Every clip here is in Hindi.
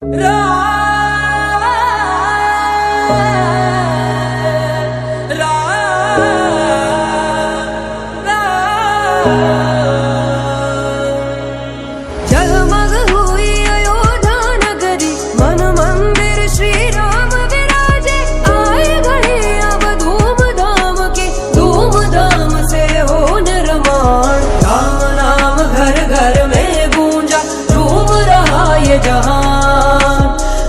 जगमग हुई अयोध्या नगरी, मन मंदिर श्री राम विराजे। आए घड़ी अब धूमधाम के, धूमधाम से हो निर्माण। राम नाम घर घर में गूंजा, झूम रहा ये जहान।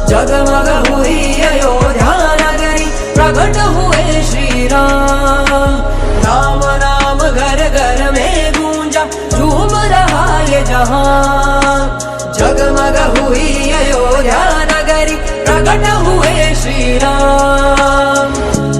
जगमग हुई अयोध्या नगरी, प्रकट हुए श्री राम। राम नाम घर घर में गूंजा, झूम रहा ये जहान। जगमग हुई अयोध्या नगरी, प्रकट हुए श्री राम।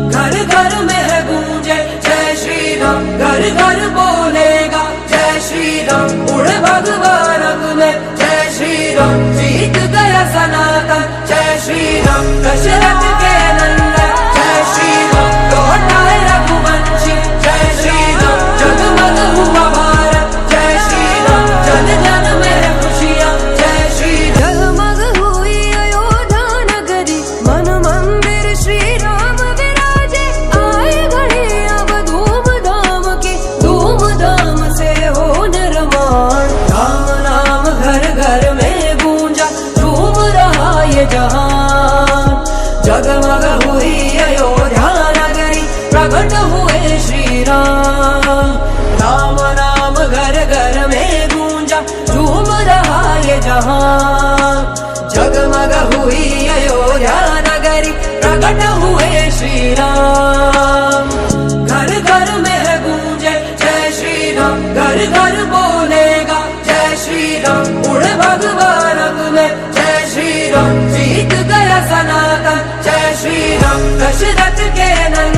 घर घर में है गूंजे जय श्री राम, घर घर बोलेगा जय श्री राम। उड़ भगवा रंग में जय श्री राम, जीत गया सनातन जय श्री राम। दशरथ के नंदन जय श्री राम, लौटाए रघुवंशी जय श्री राम। जगमग हुआ भारत जय श्री राम, जन जन में खुशियाँ जय श्री राम। जगमग हुई अयोध्या नगरी, मन मंदिर श्री राम विराजे। आए घड़ी अब धूमधाम के, धूमधाम से हो निर्माण। राम नाम घर घर में गूंजा, झूम रहा ये जहान। जगमग हुई अयोध्या नगरी, प्रकट हुए श्री राम। राम नाम घर घर में गूंजा, झूम रहा ये जहान। जगमग हुई अयोध्या नगरी, प्रकट हुए श्री राम। घर घर में है गूंजे जय श्री राम, घर घर बोलेगा जय श्री राम। उड़ भगवा रंग में जय श्री राम, जीत गया सनातन जय श्री राम। दशरथ के नंदन